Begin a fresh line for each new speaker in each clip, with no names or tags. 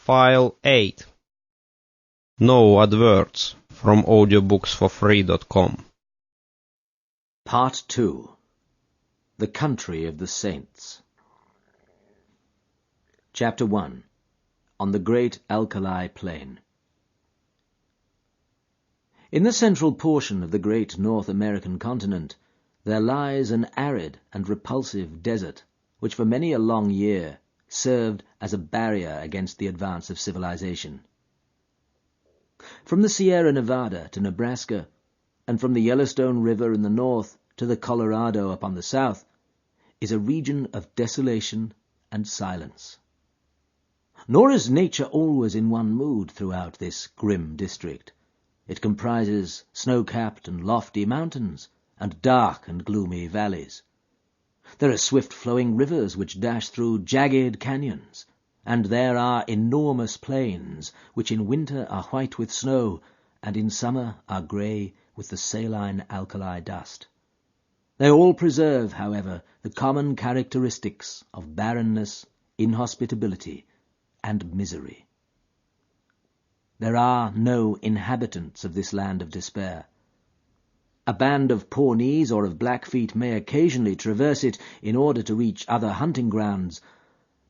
File 8. No adverts from audiobooksforfree.com.
Part 2. The Country of the Saints. Chapter 1. On the Great Alkali Plain. In the central portion of the great North American continent, there lies an arid and repulsive desert, which for many a long year served as a barrier against the advance of civilization. From the Sierra Nevada to Nebraska, and from the Yellowstone River in the north to the Colorado upon the south, is a region of desolation and silence. Nor is nature always in one mood throughout this grim district. It comprises snow-capped and lofty mountains, and dark and gloomy valleys. There are swift-flowing rivers which dash through jagged canyons, and there are enormous plains which in winter are white with snow, and in summer are grey with the saline alkali dust. They all preserve, however, the common characteristics of barrenness, inhospitability, and misery. There are no inhabitants of this land of despair. A band of Pawnees or of Blackfeet may occasionally traverse it in order to reach other hunting grounds,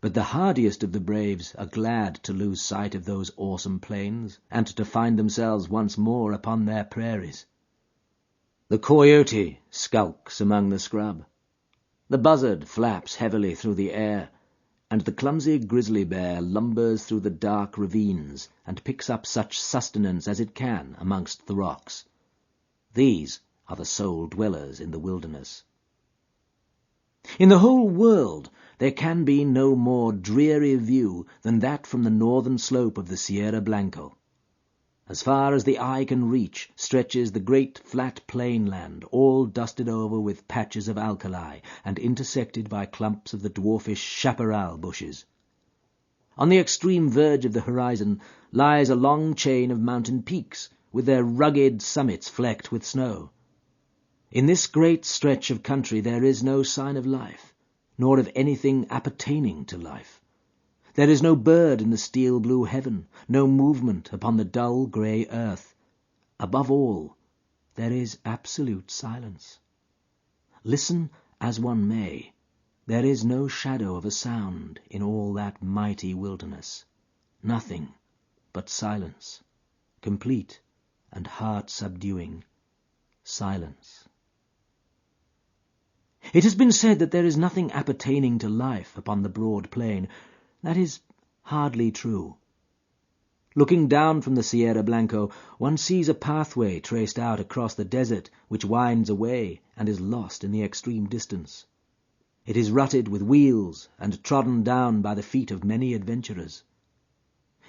but the hardiest of the braves are glad to lose sight of those awesome plains and to find themselves once more upon their prairies. The coyote skulks among the scrub. The buzzard flaps heavily through the air, and the clumsy grizzly bear lumbers through the dark ravines and picks up such sustenance as it can amongst the rocks. These are the sole dwellers in the wilderness. In the whole world there can be no more dreary view than that from the northern slope of the Sierra Blanco. As far as the eye can reach stretches the great flat plain land, all dusted over with patches of alkali and intersected by clumps of the dwarfish chaparral bushes. On the extreme verge of the horizon lies a long chain of mountain peaks, with their rugged summits flecked with snow. In this great stretch of country there is no sign of life, nor of anything appertaining to life. There is no bird in the steel-blue heaven, no movement upon the dull grey earth. Above all, there is absolute silence. Listen as one may, there is no shadow of a sound in all that mighty wilderness. Nothing but silence, complete and heart-subduing silence. It has been said that there is nothing appertaining to life upon the broad plain. That is hardly true. Looking down from the Sierra Blanco, one sees a pathway traced out across the desert which winds away and is lost in the extreme distance. It is rutted with wheels and trodden down by the feet of many adventurers.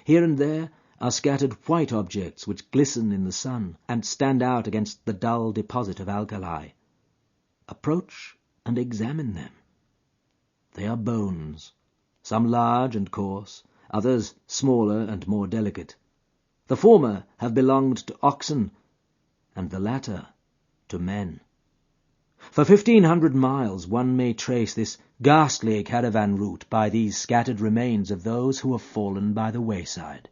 Here and there are scattered white objects which glisten in the sun and stand out against the dull deposit of alkali. Approach and examine them. They are bones, some large and coarse, others smaller and more delicate. The former have belonged to oxen, and the latter to men. For 1,500 miles one may trace this ghastly caravan route by these scattered remains of those who have fallen by the wayside.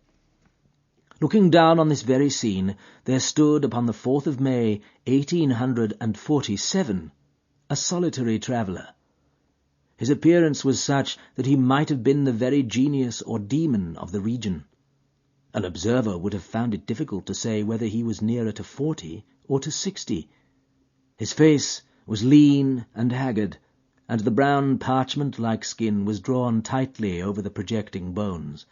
Looking down on this very scene, there stood upon the 4th of May, 1847, a solitary traveller. His appearance was such that he might have been the very genius or demon of the region. An observer would have found it difficult to say whether he was nearer to 40 or to 60. His face was lean and haggard, and the brown parchment-like skin was drawn tightly over the projecting bones.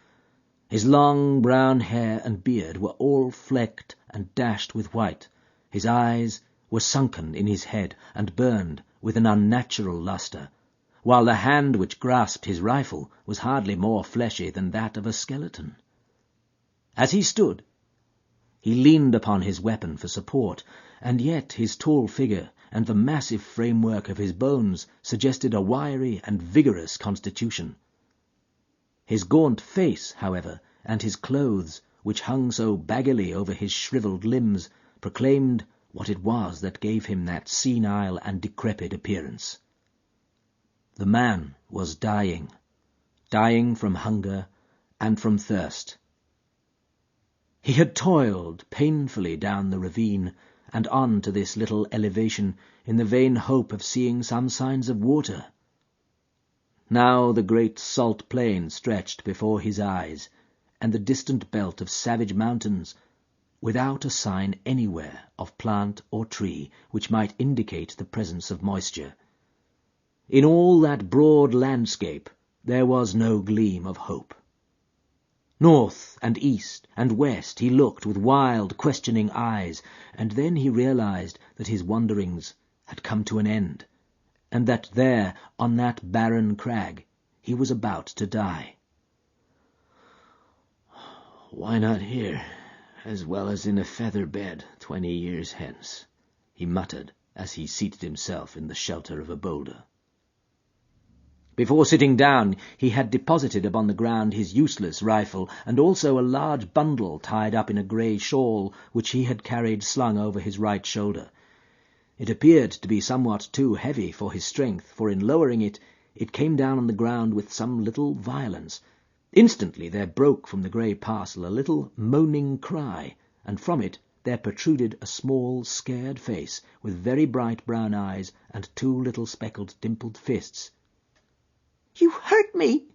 His long brown hair and beard were all flecked and dashed with white. His eyes were sunken in his head and burned with an unnatural lustre, while the hand which grasped his rifle was hardly more fleshy than that of a skeleton. As he stood, he leaned upon his weapon for support, and yet his tall figure and the massive framework of his bones suggested a wiry and vigorous constitution. His gaunt face, however, and his clothes, which hung so baggily over his shriveled limbs, proclaimed what it was that gave him that senile and decrepit appearance. The man was dying from hunger and from thirst. He had toiled painfully down the ravine and on to this little elevation in the vain hope of seeing some signs of water. Now the great salt plain stretched before his eyes, and the distant belt of savage mountains, without a sign anywhere of plant or tree which might indicate the presence of moisture. In all that broad landscape there was no gleam of hope. North and east and west he looked with wild, questioning eyes, and then he realized that his wanderings had come to an end, and that there, on that barren crag, he was about to die. "Why not here, as well as in a feather bed 20 years hence?" he muttered as he seated himself in the shelter of a boulder. Before sitting down, he had deposited upon the ground his useless rifle, and also a large bundle tied up in a grey shawl which he had carried slung over his right shoulder. It appeared to be somewhat too heavy for his strength, for in lowering it, it came down on the ground with some little violence. Instantly there broke from the grey parcel a little moaning cry, and from it there protruded a small, scared face, with very bright brown eyes and 2 little speckled, dimpled fists. "You hurt me,"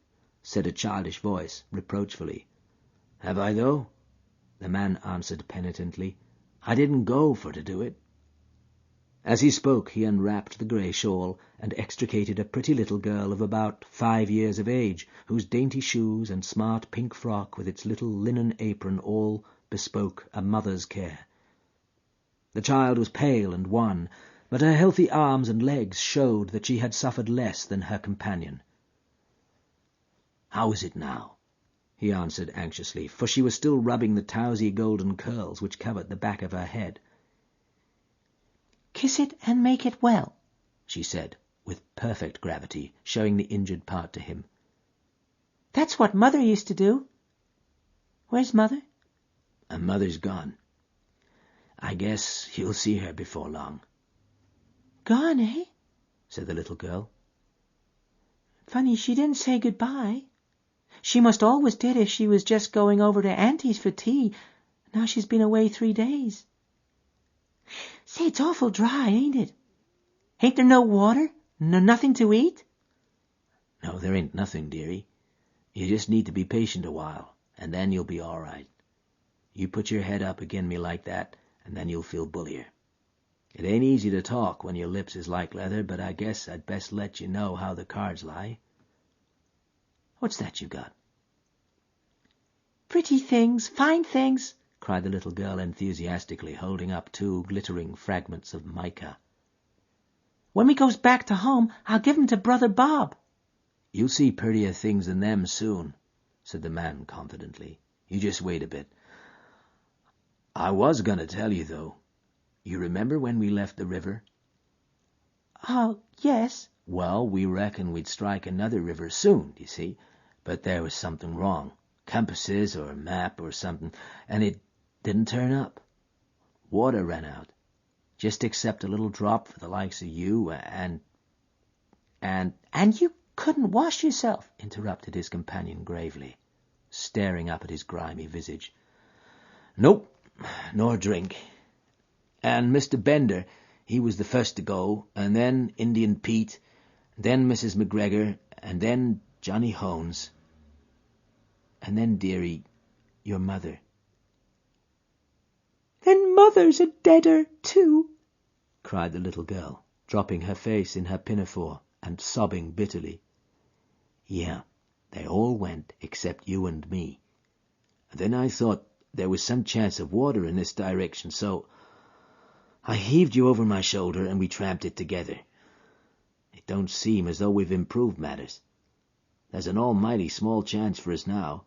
said a childish voice, reproachfully. "Have I, though?" the man answered penitently. "I didn't go for to do it." As he spoke, he unwrapped the grey shawl and extricated a pretty little girl of about 5 years of age, whose dainty shoes and smart pink frock with its little linen apron all bespoke a mother's care. The child was pale and wan, but her healthy arms and legs showed that she had suffered less than her companion. "How is it now?" he answered anxiously, for she was still rubbing the towsy golden curls which covered the back of her head. "Kiss it and make it well," she said, with perfect gravity, showing the injured part to him. "That's what Mother used to do." "Where's Mother?" "Mother's gone. I guess you'll see her before long." "Gone, eh?" said the little girl. "Funny she didn't say goodbye. She must always did if she was just going over to Auntie's for tea. Now she's been away 3 days. Say, it's awful dry, ain't it? Ain't there no water? No nothing to eat?" "No, there ain't nothing, dearie. You just need to be patient a while, and then you'll be all right. You put your head up agin me like that, and then you'll feel bullier. It ain't easy to talk when your lips is like leather, but I guess I'd best let you know how the cards lie. What's that you got?" "Pretty things, fine things," cried the little girl enthusiastically, holding up 2 glittering fragments of mica. "When we goes back to home, I'll give 'em to Brother Bob." "You'll see prettier things than them soon," said the man confidently. "You just wait a bit. I was going to tell you, though. You remember when we left the river?" "Oh, yes." "Well, we reckoned we'd strike another river soon, you see, but there was something wrong. Compasses or a map or something, and it didn't turn up. Water ran out, just except a little drop for the likes of you, and you couldn't wash yourself," interrupted his companion gravely, staring up at his grimy visage. "Nope, nor drink. And Mr. Bender, he was the first to go, and then Indian Pete, and then Mrs. McGregor, and then Johnny Hones. And then, dearie, your mother." "Then Mother's a deader, too," cried the little girl, dropping her face in her pinafore and sobbing bitterly. "Yeah, they all went except you and me. And then I thought there was some chance of water in this direction, so I heaved you over my shoulder and we tramped it together. It don't seem as though we've improved matters. There's an almighty small chance for us now."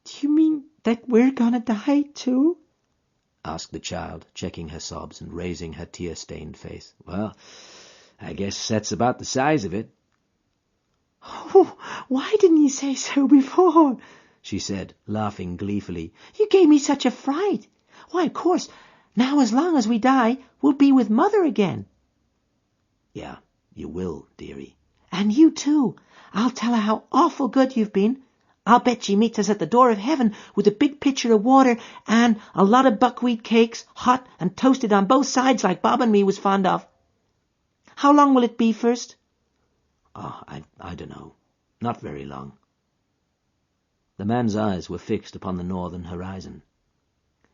"Do you mean that we're gonna die, too?" asked the child, checking her sobs and raising her tear-stained face. "Well, I guess that's about the size of it." "Oh, why didn't you say so before?" she said, laughing gleefully. "You gave me such a fright. Why, of course, now as long as we die, we'll be with Mother again." "Yeah, you will, dearie." "And you too. I'll tell her how awful good you've been.
I'll bet she meets us at the door of heaven with a big pitcher of water and a lot of buckwheat cakes, hot and toasted on both sides like Bob and me was fond of. How long will it be first?
Oh, I don't know. Not very long. The man's eyes were fixed upon the northern horizon.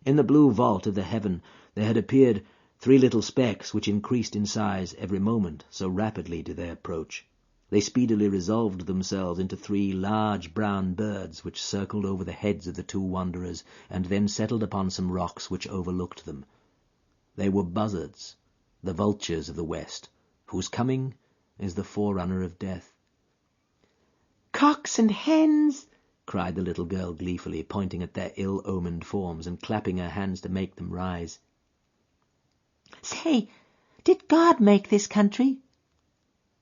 In the blue vault of the heaven there had appeared 3 little specks which increased in size every moment, so rapidly did they approach. They speedily resolved themselves into 3 large brown birds which circled over the heads of the 2 wanderers and then settled upon some rocks which overlooked them. They were buzzards, the vultures of the west, whose coming is the forerunner of death.
Cocks and hens,
cried the little girl gleefully, pointing at their ill-omened forms and clapping her hands to make them rise.
Say, did God make this country?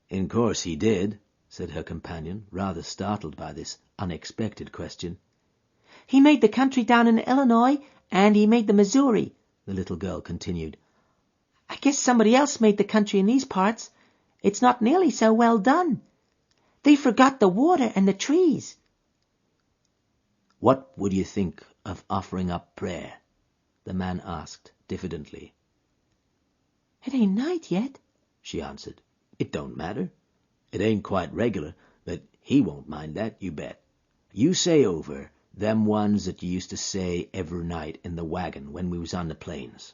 In course he did, said her companion, rather startled by this unexpected question.
He made the country down in Illinois, and he made the Missouri, the little girl continued. I guess somebody else made the country in these parts. It's not nearly so well done. They forgot the water and the trees.
What would you think of offering up prayer? The man asked diffidently.
It ain't night yet,
she answered. It don't matter. It ain't quite regular, but he won't mind that, you bet. You say over them ones that you used to say every night in the wagon when we was on the plains.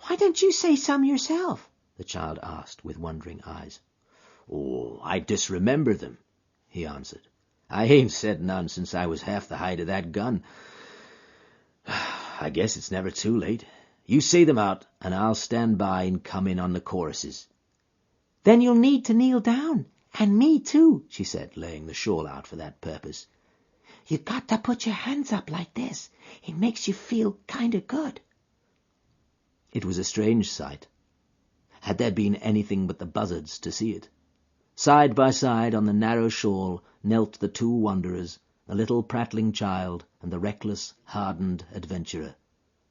Why don't you say some yourself?
The child asked with wondering eyes. Oh, I disremember them, he answered. I ain't said none since I was half the height of that gun. I guess it's never too late. You say them out, and I'll stand by and come in on the choruses.
Then you'll need to kneel down, and me too,
she said, laying the shawl out for that purpose.
You got to put your hands up like this. It makes you feel kind of good.
It was a strange sight. Had there been anything but the buzzards to see it? Side by side on the narrow shawl knelt the 2 wanderers, the little prattling child and the reckless, hardened adventurer.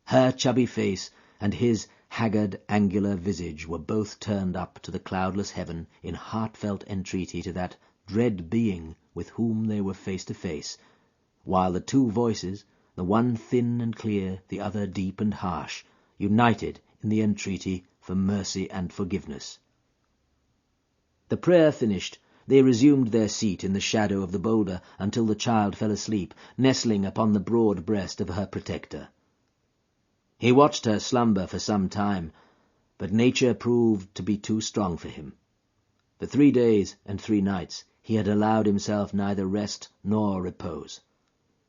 Her chubby face and his haggard, angular visage were both turned up to the cloudless heaven in heartfelt entreaty to that dread being with whom they were face to face, while the 2 voices, the one thin and clear, the other deep and harsh, united in the entreaty for mercy and forgiveness. The prayer finished, they resumed their seat in the shadow of the boulder until the child fell asleep, nestling upon the broad breast of her protector. He watched her slumber for some time, but nature proved to be too strong for him. For 3 days and 3 nights he had allowed himself neither rest nor repose.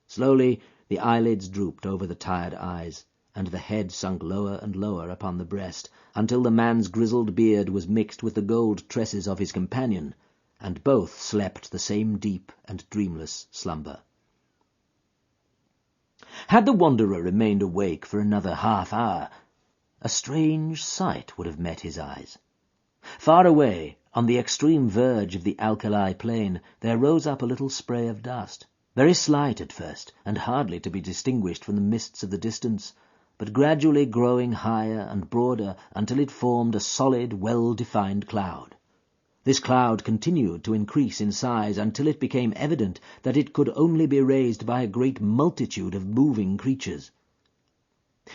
Slowly the eyelids drooped over the tired eyes, and the head sunk lower and lower upon the breast, until the man's grizzled beard was mixed with the gold tresses of his companion, and both slept the same deep and dreamless slumber. Had the wanderer remained awake for another half-hour, a strange sight would have met his eyes. Far away, on the extreme verge of the alkali plain, there rose up a little spray of dust, very slight at first, and hardly to be distinguished from the mists of the distance, but gradually growing higher and broader until it formed a solid, well-defined cloud. This cloud continued to increase in size until it became evident that it could only be raised by a great multitude of moving creatures.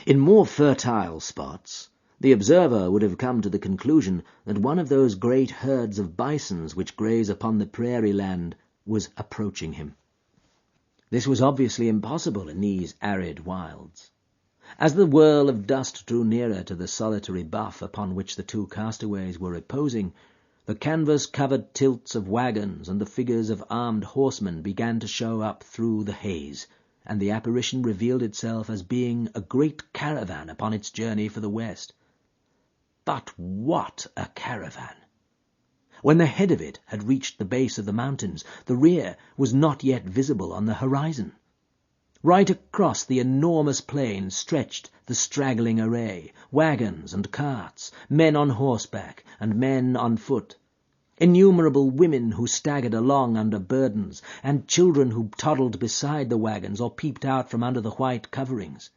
In more fertile spots, the observer would have come to the conclusion that one of those great herds of bisons which graze upon the prairie land was approaching him. This was obviously impossible in these arid wilds. As the whirl of dust drew nearer to the solitary buff upon which the 2 castaways were reposing, the canvas-covered tilts of wagons and the figures of armed horsemen began to show up through the haze, and the apparition revealed itself as being a great caravan upon its journey for the west. But what a caravan! When the head of it had reached the base of the mountains, the rear was not yet visible on the horizon. Right across the enormous plain stretched the straggling array, wagons and carts, men on horseback and men on foot, innumerable women who staggered along under burdens, and children who toddled beside the wagons or peeped out from under the white coverings.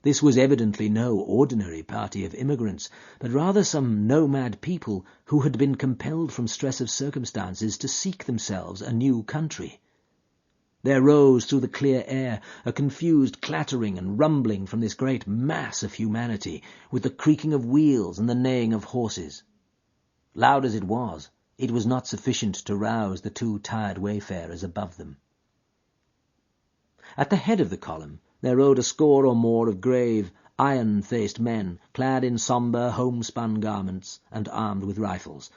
This was evidently no ordinary party of immigrants, but rather some nomad people who had been compelled from stress of circumstances to seek themselves a new country. There rose through the clear air a confused clattering and rumbling from this great mass of humanity, with the creaking of wheels and the neighing of horses. Loud as it was not sufficient to rouse the two tired wayfarers above them. At the head of the column there rode a score or more of grave, iron-faced men, clad in sombre, homespun garments and armed with rifles.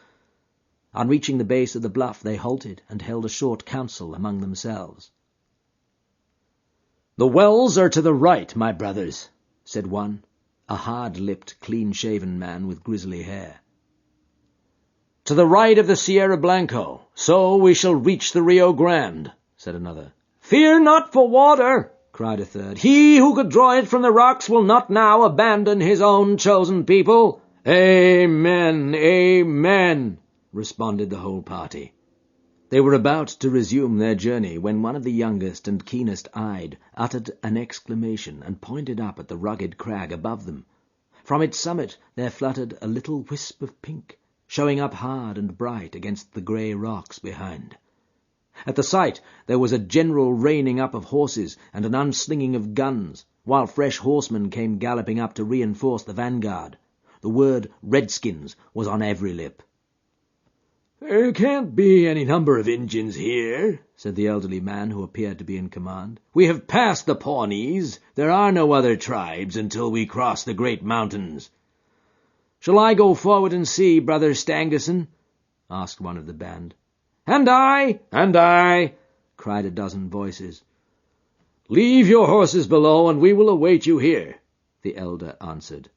On reaching the base of the bluff they halted and held a short council among themselves. "The wells are to the right, my brothers," said one, a hard-lipped, clean-shaven man with grizzly hair. "To the right of the Sierra Blanco, so we shall reach the Rio Grande," said another. "Fear not for water," cried a third. "He who could draw it from the rocks will not now abandon his own chosen people." "Amen, amen," responded the whole party. They were about to resume their journey when one of the youngest and keenest-eyed uttered an exclamation and pointed up at the rugged crag above them. From its summit there fluttered a little wisp of pink, showing up hard and bright against the grey rocks behind. At the sight there was a general reining up of horses and an unslinging of guns, while fresh horsemen came galloping up to reinforce the vanguard. The word "Redskins" was on every lip. "There can't be any number of Injuns here," said the elderly man who appeared to be in command. "We have passed the Pawnees. There are no other tribes until we cross the great mountains." "Shall I go forward and see, Brother Stangerson?" asked one of the band. "And I!" "And I!" cried a dozen voices. "Leave your horses below, and we will await you here," the elder answered.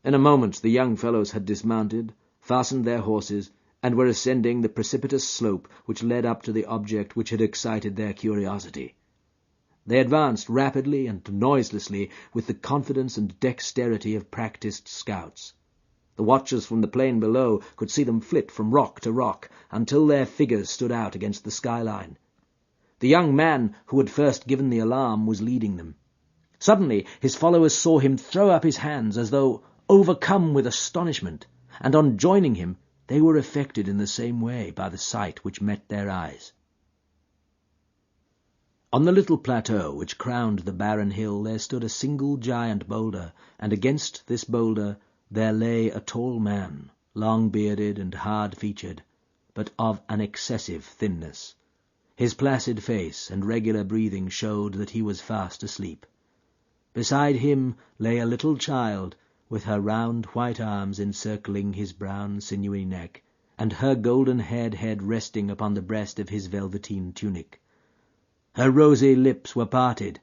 In a moment the young fellows had dismounted, fastened their horses, and were ascending the precipitous slope which led up to the object which had excited their curiosity. They advanced rapidly and noiselessly with the confidence and dexterity of practised scouts. The watchers from the plain below could see them flit from rock to rock until their figures stood out against the skyline. The young man who had first given the alarm was leading them. Suddenly his followers saw him throw up his hands as though overcome with astonishment, and on joining him they were affected in the same way by the sight which met their eyes. On the little plateau which crowned the barren hill there stood a single giant boulder, and against this boulder there lay a tall man, long-bearded and hard-featured, but of an excessive thinness. His placid face and regular breathing showed that he was fast asleep. Beside him lay a little child, with her round white arms encircling his brown sinewy neck, and her golden-haired head resting upon the breast of his velveteen tunic. Her rosy lips were parted,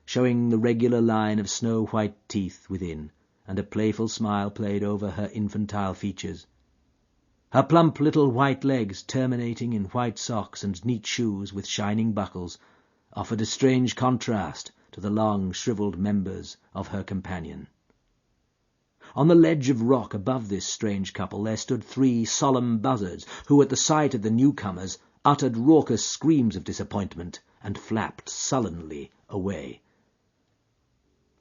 showing the regular line of snow-white teeth within, and a playful smile played over her infantile features. Her plump little white legs, terminating in white socks and neat shoes with shining buckles, offered a strange contrast to the long shriveled members of her companion. On the ledge of rock above this strange couple there stood 3 solemn buzzards, who at the sight of the newcomers uttered raucous screams of disappointment and flapped sullenly away.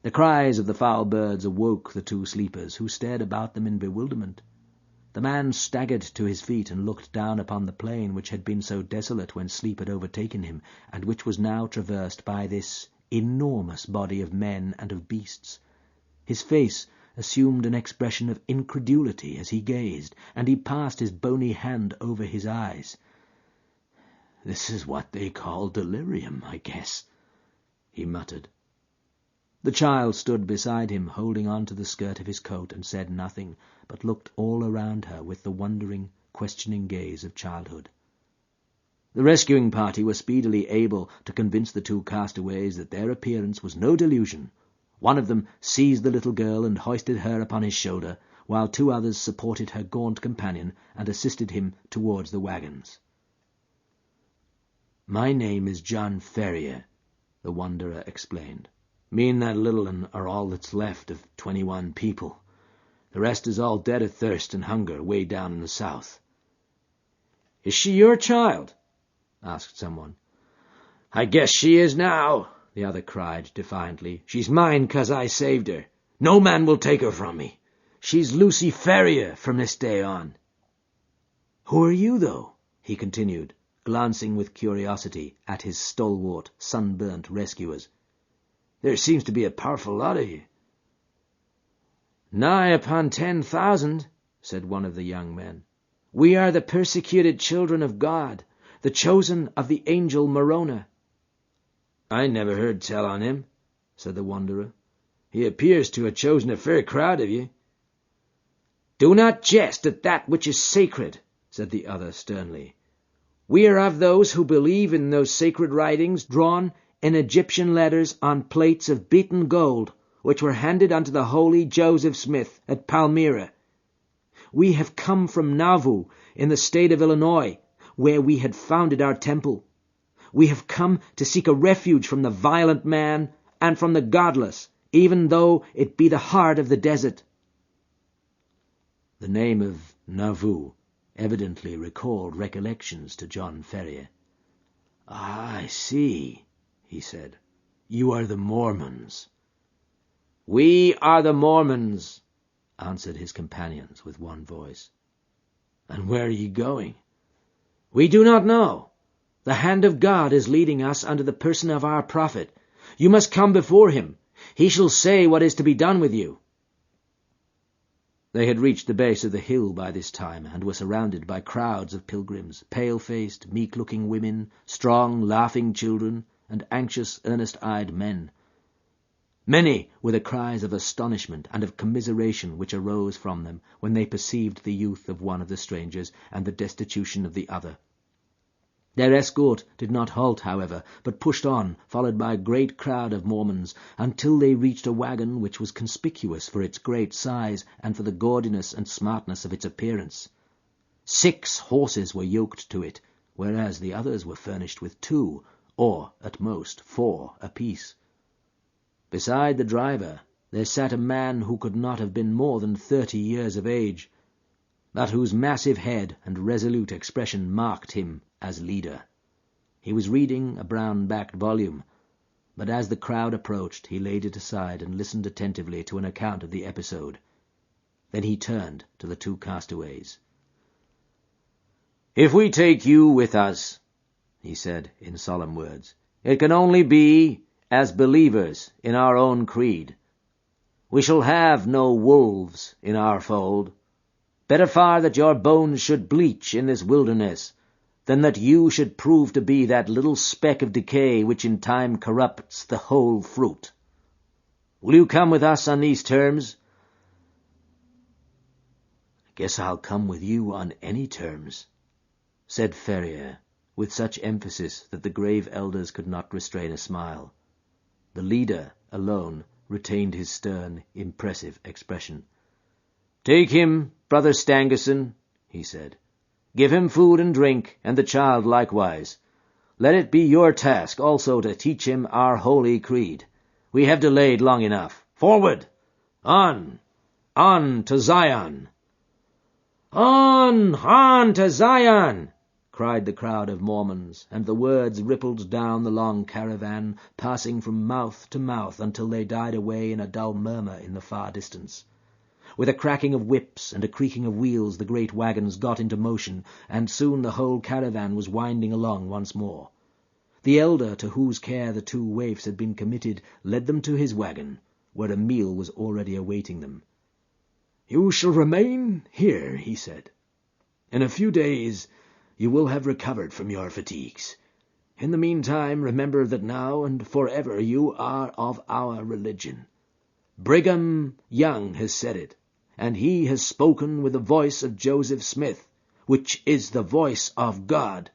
The cries of the foul birds awoke the 2 sleepers, who stared about them in bewilderment. The man staggered to his feet and looked down upon the plain which had been so desolate when sleep had overtaken him, and which was now traversed by this enormous body of men and of beasts. His face assumed an expression of incredulity as he gazed, and he passed his bony hand over his eyes. "This is what they call delirium, I guess," he muttered. The child stood beside him, holding on to the skirt of his coat, and said nothing, but looked all around her with the wondering, questioning gaze of childhood. The rescuing party were speedily able to convince the 2 castaways that their appearance was no delusion. One of them seized the little girl and hoisted her upon his shoulder, while 2 others supported her gaunt companion and assisted him towards the wagons. "My name is John Ferrier," the wanderer explained. "Me and that little un are all that's left of 21 people. The rest is all dead of thirst and hunger way down in the south." "Is she your child?" asked someone. "I guess she is now," the other cried defiantly. "She's mine 'cause I saved her. No man will take her from me. She's Lucy Ferrier from this day on." "Who are you, though?" he continued, glancing with curiosity at his stalwart, sunburnt rescuers. "There seems to be a powerful lot of you." "Nigh upon 10,000, said one of the young men. "We are the persecuted children of God, the chosen of the angel Moroni." "I never heard tell on him," said the wanderer. "He appears to have chosen a fair crowd of you." "Do not jest at that which is sacred," said the other sternly. "We are of those who believe in those sacred writings drawn in Egyptian letters on plates of beaten gold, which were handed unto the holy Joseph Smith at Palmyra. We have come from Nauvoo in the state of Illinois, where we had founded our temple. We have come to seek a refuge from the violent man and from the godless, even though it be the heart of the desert." The name of Nauvoo evidently recalled recollections to John Ferrier. "I see," he said. "You are the Mormons." "We are the Mormons," answered his companions with one voice. "And where are you going?" "We do not know. The hand of God is leading us under the person of our prophet. You must come before him. He shall say what is to be done with you." They had reached the base of the hill by this time, and were surrounded by crowds of pilgrims, pale-faced, meek-looking women, strong, laughing children, and anxious, earnest-eyed men. Many were the cries of astonishment and of commiseration which arose from them when they perceived the youth of one of the strangers and the destitution of the other. Their escort did not halt, however, but pushed on, followed by a great crowd of Mormons, until they reached a wagon which was conspicuous for its great size and for the gaudiness and smartness of its appearance. 6 horses were yoked to it, whereas the others were furnished with 2, or at most 4 apiece. Beside the driver there sat a man who could not have been more than 30 years of age, but whose massive head and resolute expression marked him as leader. He was reading a brown-backed volume, but as the crowd approached he laid it aside and listened attentively to an account of the episode. Then he turned to the 2 castaways. "If we take you with us," he said in solemn words, "it can only be as believers in our own creed. We shall have no wolves in our fold. Better far that your bones should bleach in this wilderness than that you should prove to be that little speck of decay which in time corrupts the whole fruit. Will you come with us on these terms?" "I guess I'll come with you on any terms," said Ferrier, with such emphasis that the grave elders could not restrain a smile. The leader alone retained his stern, impressive expression. "Take him, Brother Stangerson," he said. "Give him food and drink, and the child likewise. Let it be your task also to teach him our holy creed. We have delayed long enough. Forward! On! On to Zion!" On to Zion!" cried the crowd of Mormons, and the words rippled down the long caravan, passing from mouth to mouth until they died away in a dull murmur in the far distance. With a cracking of whips and a creaking of wheels the great wagons got into motion, and soon the whole caravan was winding along once more. The elder to whose care the 2 waifs had been committed led them to his wagon, where a meal was already awaiting them. "You shall remain here," he said. "In a few days you will have recovered from your fatigues. In the meantime, remember that now and forever you are of our religion. Brigham Young has said it, and he has spoken with the voice of Joseph Smith, which is the voice of God.